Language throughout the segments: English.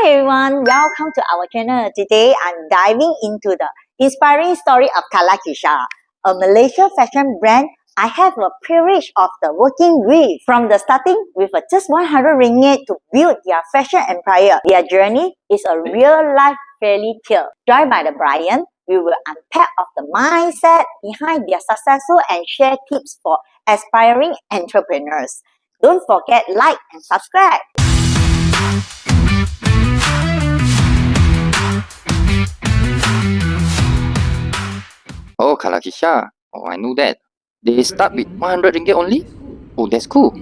Hi everyone, welcome to our channel. Today I'm diving into the inspiring story of Calaqisya, a Malaysia fashion brand I have the privilege of working with. From the starting with just 100 ringgit to build their fashion empire, their journey is a real-life fairy tale. Joined by Brian, we will unpack of the mindset behind their successful and share tips for aspiring entrepreneurs. Don't forget like and subscribe. Oh, Calaqisya. Oh, I know that. They start with 100 ringgit only? Oh, that's cool.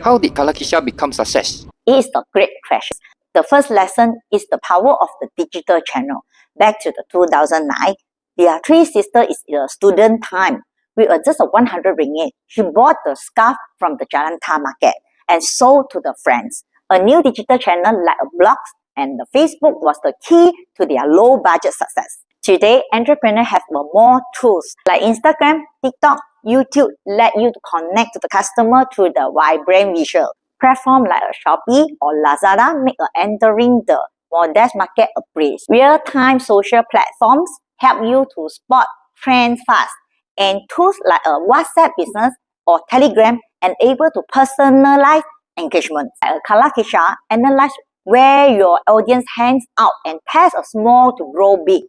How did Calaqisya become success? It is a great question. The first lesson is the power of the digital channel. Back to the 2009, their three sisters is in a student time. With just a 100 ringgit, she bought the scarf from the Jalan Tar market and sold to the friends. A new digital channel like a blog and the Facebook was the key to their low-budget success. Today, entrepreneurs have more tools like Instagram, TikTok, YouTube let you to connect to the customer through the vibrant visual. Platforms like Shopee or Lazada make entering the modest market a breeze. Real-time social platforms help you to spot trends fast, and tools like a WhatsApp business or Telegram enable to personalize engagement. Calaqisya analyze where your audience hangs out and test a small to grow big.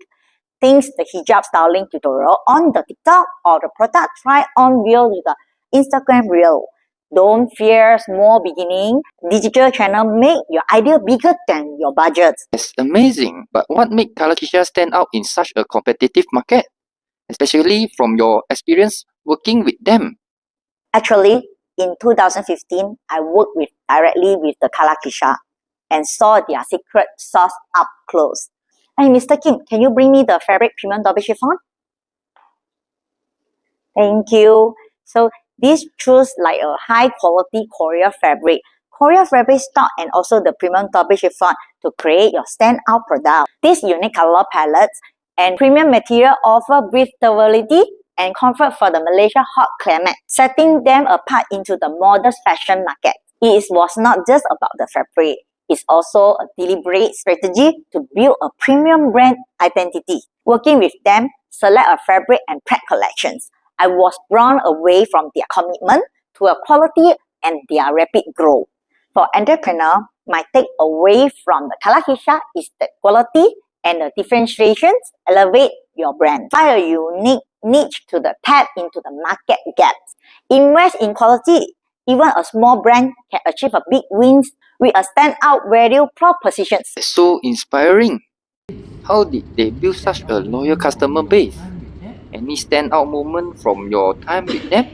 Things the hijab styling tutorial on the TikTok or the product try on reel with the Instagram reel. Don't fear small beginning. Digital channel make your idea bigger than your budget. That's amazing. But what made Calaqisya stand out in such a competitive market? Especially from your experience working with them. Actually, in 2015, I worked directly with the Calaqisya and saw their secret sauce up close. Hey, Mr. Kim, can you bring me the fabric premium double chiffon? Thank you. So this choose like a high quality Korea fabric. Korea fabric stock and also the premium double chiffon to create your standout product. These unique color palettes and premium material offer breathability and comfort for the Malaysia hot climate, setting them apart into the modest fashion market. It was not just about the fabric. It's also a deliberate strategy to build a premium brand identity. Working with them, select a fabric and print collections. I was blown away from their commitment to a quality and their rapid growth. For entrepreneur, my takeaway from the Calaqisya is the quality and the differentiations elevate your brand. Find a unique niche to the tap into the market gaps. Invest in quality. Even a small brand can achieve a big wins with a standout value propositions. That's so inspiring. How did they build such a loyal customer base? Any standout moment from your time with them?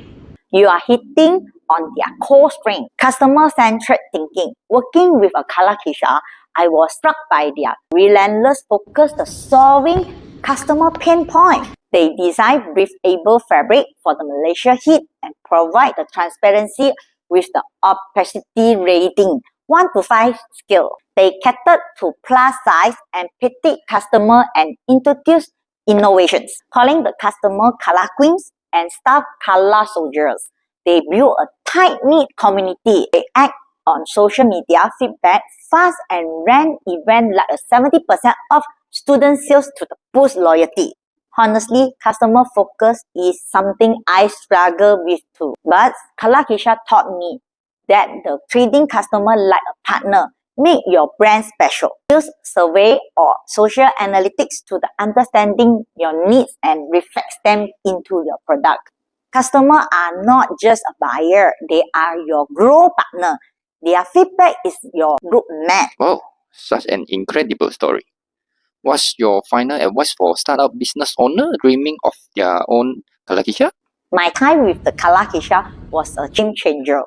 You are hitting on their core strength, customer-centric thinking. Working with a Calaqisya, I was struck by their relentless focus on solving customer pain points. They design breathable fabric for the Malaysia heat and provide the transparency with the opacity rating 1 to 5 scale. They catered to plus size and petite customer and introduced innovations, calling the customer color queens and staff color soldiers. They build a tight-knit community. They act on social media feedback fast and ran events like a 70% of student sales to boost loyalty. Honestly, customer focus is something I struggle with too. But Calaqisya taught me that the treating customer like a partner make your brand special. Use survey or social analytics to the understanding your needs and reflect them into your product. Customers are not just a buyer, they are your growth partner. Their feedback is your roadmap. Wow, such an incredible story. What's your final advice for startup business owner dreaming of their own Calaqisya? My time with the Calaqisya was a game changer.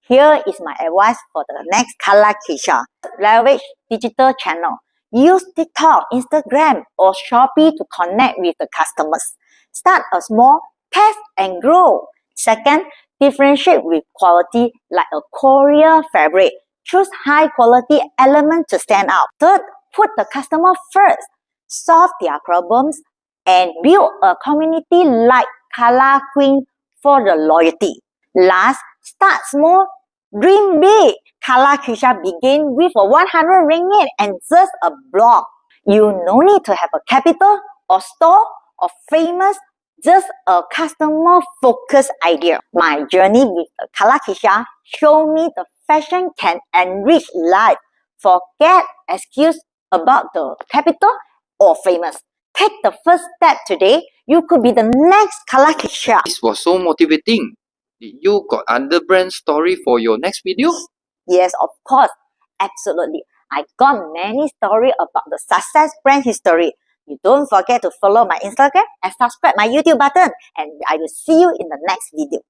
Here is my advice for the next Calaqisya. Leverage digital channel. Use TikTok, Instagram, or Shopee to connect with the customers. Start a small, test and grow. Second, differentiate with quality like a Korea fabric. Choose high quality elements to stand out. Third, put the customer first. Solve their problems and build a community like Color Queen for the loyalty. Last, start small, Dream big. Calaqisya began with a 100 ringgit and just a blog. You no need to have a capital or store or famous, just a customer-focused idea. My journey with Calaqisya showed me the fashion can enrich life. Forget excuse about the capital or famous. Take the first step today. You could be the next Calaqisya. This was so motivating. Did you got other brand story for your next video? Yes, of course. Absolutely. I got many stories about the success brand history. You don't forget to follow my Instagram and subscribe my YouTube button. And I will see you in the next video.